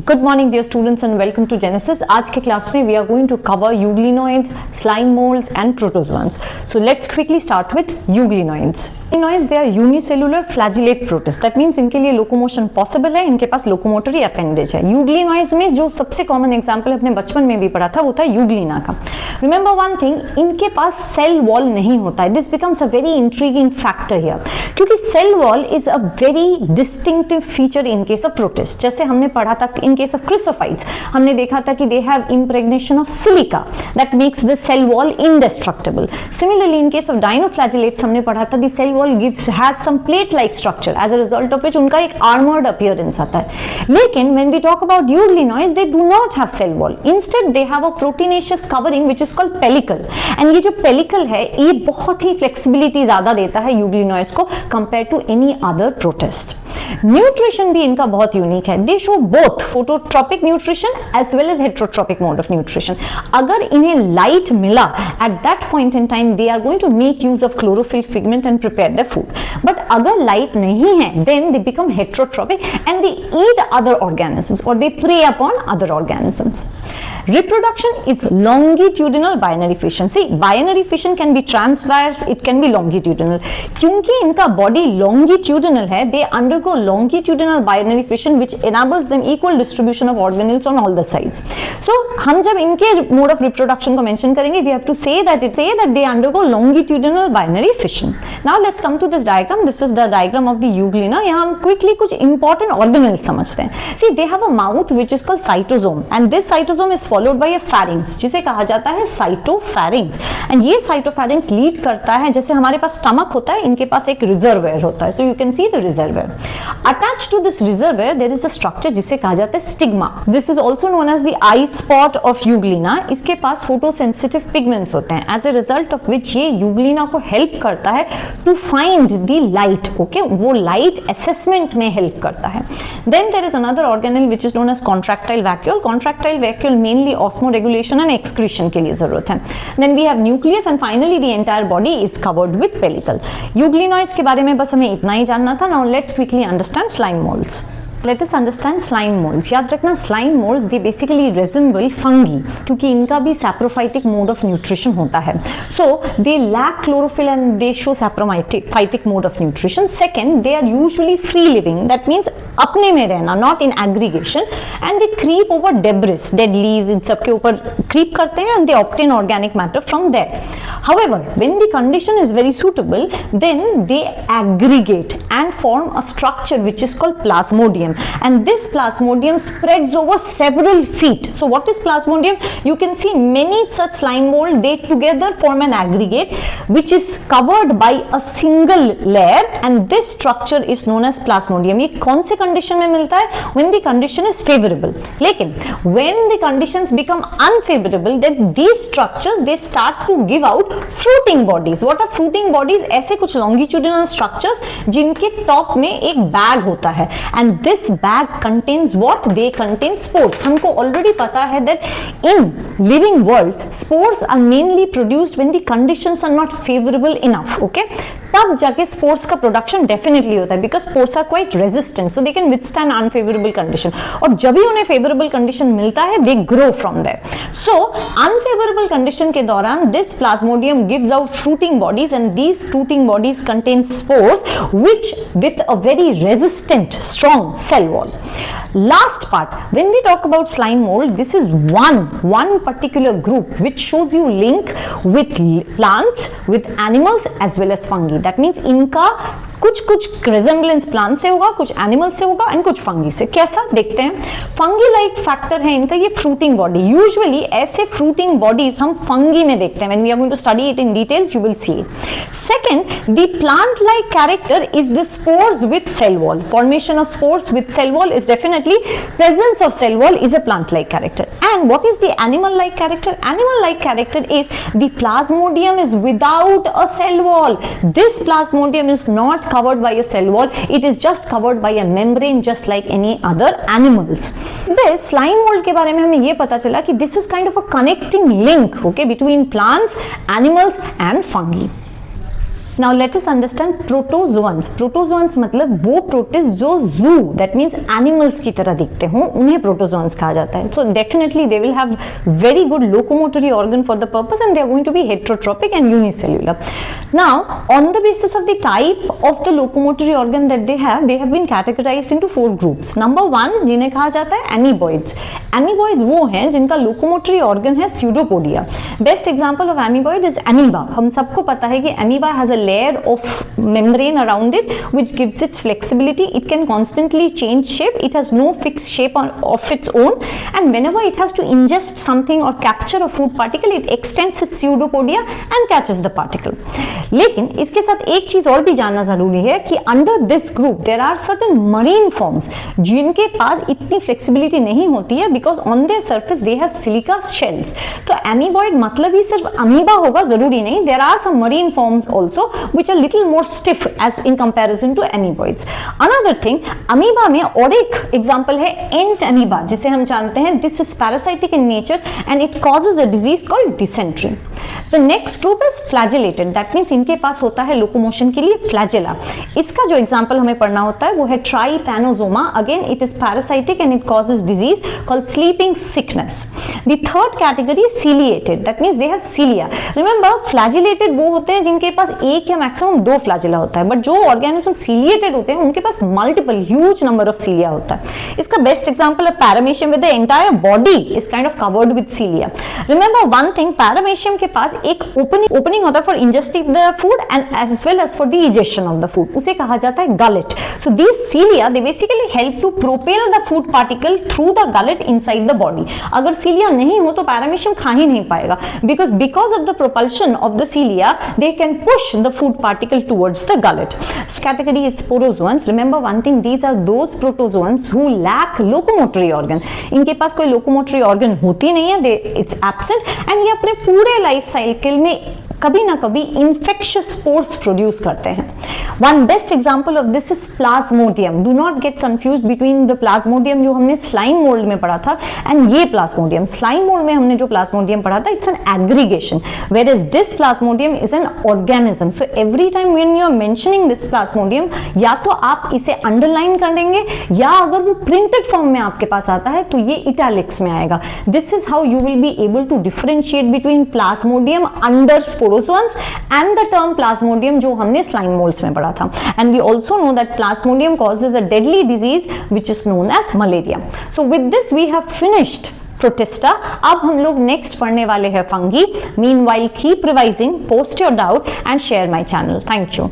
Good morning dear students and welcome to Genesis. आज के class में we are going to cover euglenoids, slime molds and protozoans. So let's quickly start with euglenoids. Euglenoids they are unicellular flagellate protists. That means इनके लिए locomotion possible है, इनके पास locomotory appendage है. euglenoids में जो सबसे common example अपने बचपन में भी पढ़ा था वो था euglena का. Remember one thing, इनके पास cell wall नहीं होता है. This becomes a very intriguing factor here. क्योंकि cell wall is a very distinctive feature in case of protists. जैसे हमने पढ़ा था in case of chrysophytes हमने देखा था कि they have impregnation of silica that makes the cell wall indestructible. Similarly in case of dinoflagellates हमने पढ़ा था the cell wall has some plate like structure as a result of which उनका एक armored appearance आता है. लेकिन when we talk about euglenoids they do not have cell wall. Instead they have a proteinaceous covering which is called pellicle. And ये जो pellicle है ये बहुत ही flexibility ज़्यादा देता है euglenoids को compared to any other protist. Nutrition भी इनका बहुत यूनिक है. They show both phototropic nutrition as well as heterotropic mode of nutrition. अगर इन्हें light मिला at that point in time they are going to make use of chlorophyll pigment and prepare their food. But अगर light नहीं है then they become heterotropic and they eat other organisms or they prey upon other organisms. Reproduction is longitudinal binary fission. See, binary fission can be transverse, it can be longitudinal. क्योंकि इनका body longitudinal है, they undergo longitudinal binary fission which enables them equal distribution of organelles on all the sides. So, हम जब इनके mode of reproduction को mention करेंगे, we have to say that they undergo longitudinal binary fission. Now let's come to this diagram. This is the diagram of the euglena. यहाँ हम quickly कुछ important organelles समझते हैं. See, they have a mouth which is called cytosome, and this cytosome is followed by a pharynx, जिसे कहा जाता है cytopharynx. And ये cytopharynx lead करता है, जैसे हमारे पास stomach होता है, इनके पास एक reservoir होता है. So you can see the reservoir. Attached to this reservoir, there is a structure जिसे कहा जाता है stigma. This is also known as the eye spot of euglena. इसके पास photosensitive pigments होते हैं. As a result of which ये euglena को help करता है to find the light. Okay, वो light assessment में help करता है. Then there is another organelle which is known as contractile vacuole. Contractile vacuole mainly osmoregulation and excretion के लिए जरूरत है. Then we have nucleus and finally the entire body is covered with pellicle. Euglenoids के बारे में बस हमें इतना ही जानना था. Now let's quickly understand slime molds. Let us understand slime molds. याद रखना slime molds they basically resemble fungi क्योंकि इनका भी saprophytic mode of nutrition होता है. So they lack chlorophyll and they show saprophytic mode of nutrition. Second, they are usually free living. That means अपने में रहना, not in aggregation, and they creep over debris, dead leaves इन सब के ऊपर creep करते हैं and they obtain organic matter from there. However, when the condition is very suitable, then they aggregate and form a structure which is called plasmodium. And this plasmodium spreads over several feet. So what is plasmodium? You can see many such slime mold, they together form an aggregate which is covered by a single layer and this structure is known as plasmodium. ये कौन से condition में मिलता है? When the condition is favorable. लेकिन when the conditions become unfavorable, then these structures they start to give out fruiting bodies. What are fruiting bodies? ऐसे कुछ longitudinal structures जिनके top में एक bag होता है and this bag contains what? They contain spores. हमको already पता है that in living world spores are mainly produced when the conditions are not favorable enough. Okay? तब जाके spores का production definitely होता है because spores are quite resistant so they can withstand unfavorable condition. और जब भी उन्हें favorable condition मिलता है they grow from there. So unfavorable condition के दौरान this plasmodium gives out fruiting bodies and these fruiting bodies contain spores which with a very resistant strong cell wall. Last part, when we talk about slime mold, this is one particular group which shows you link with plants, with animals as well as fungi. That means इनका कुछ resemblance plant से होगा, कुछ animal से होगा and कुछ fungi से. कैसा देखते हैं? Fungi like factor है इनका ये fruiting body. Usually ऐसे fruiting bodies हम fungi में देखते हैं. When we are going to study it in details, you will see. Second, the plant like character is the spores with cell wall. Formation of spores with cell wall is definitely presence of cell wall is a plant like character. And what is the animal like character? Animal like character is the plasmodium is without a cell wall. This plasmodium is not covered by a cell wall, it is just covered by a membrane just like any other animals. This slime mold के बारे में हमें ये पता चला कि this is kind of a connecting link, okay, between plants, animals and fungi. Now let us understand protozoans. Protozoans मतलब वो प्रोटिस्ट जो जू दैट मीन्स एनिमल्स की तरह दिखते हों, उन्हें प्रोटोजोअन्स कहा जाता है. So definitely they will have very good locomotory organ for the purpose and they are going to be heterotrophic and unicellular. Now on the basis of the type of the locomotory organ that they have been categorised into 4 groups. Number 1 जिन्हें कहा जाता है एमीबॉइड्स. एमीबॉइड्स वो हैं जिनका locomotory organ है pseudopodia. Best example of amoeboid is amoeba. हम सबको पता है कि amoeba has a layer of membrane around it which gives its flexibility. It can constantly change shape. It has no fixed shape of its own and whenever it has to ingest something or capture a food particle it extends its pseudopodia and catches the particle. लेकिन इसके साथ एक चीज और भी जानना जरूरी है कि under this group there are certain marine forms जिनके पास इतनी फ्लेक्सिबिलिटी नहीं होती है because on their surface they have silica shells. तो एमीबॉइड मतलब ही सिर्फ अमीबा होगा जरूरी नहीं. There are some marine forms also which are little more stiff as in comparison to amoeboids. Another thing, amoeba में और एक एग्जांपल है एंट अमीबा जिसे हम जानते हैं. This is parasitic in nature and it causes a disease called dysentery. The next group is flagellated. That means इनके पास होता है लोकोमोशन के लिए फ्लैजिला. इसका जो एग्जांपल हमें पढ़ना होता है वो है trypanosoma. Again it is parasitic and it causes disease called sleeping sickness. The third category is ciliated. That means they have cilia. Remember flagellated वो होते हैं जिनके पास एक या मैक्सिमम 2 फ्लैजिला होता है, बट जो ऑर्गेनिज्म सीलिएटेड होते हैं उनके पास multiple huge number of cilia होता है. इसका बेस्ट एग्जांपल है paramecium with the entire body is kind of covered with cilia. Remember one thing, paramecium के पास एक ओपनिंग होता है for ingesting the food and as well as for the egestion of the food. उसे कहा जाता है gullet. So this cilia they basically help to propel the food particle through the gullet inside the body. अगर सीलिया नहीं हो तो paramecium खा ही नहीं पाएगा because of the propulsion of the cilia they can push the food particle towards the gullet. Category is sporozoans. Remember one thing, these are those protozoans who lack locomotory organ. इनके पास कोई locomotory organ होती नहीं है, it's absent and ये अपने पूरे life cycle में कभी ना कभी इंफेक्शियस स्पोर्स प्रोड्यूस करते हैं. One best example of this is Plasmodium. Do not get confuse between the Plasmodium जो हमने स्लाइम मोल्ड में पढ़ा था एंड ये प्लाज्मोडियम. स्लाइम मोल्ड में हमने जो प्लाज्मोडियम पढ़ा था it's an aggregation, where is this plasmodium is an organism. So every time when you are mentioning this plasmodium या तो आप इसे अंडरलाइन कर देंगे या अगर वो प्रिंटेड फॉर्म में आपके पास आता है तो ये इटैलिक्स में आएगा. This is how you will be able to differentiate between plasmodium under sporozoans and the term plasmodium जो हमने slime molds में पढ़ा था. And we also know that plasmodium causes a deadly disease which is known as malaria. So with this we have finished Protista. अब हम लोग next पढ़ने वाले हैं fungi. Meanwhile keep revising, post your doubt and share my channel. Thank you.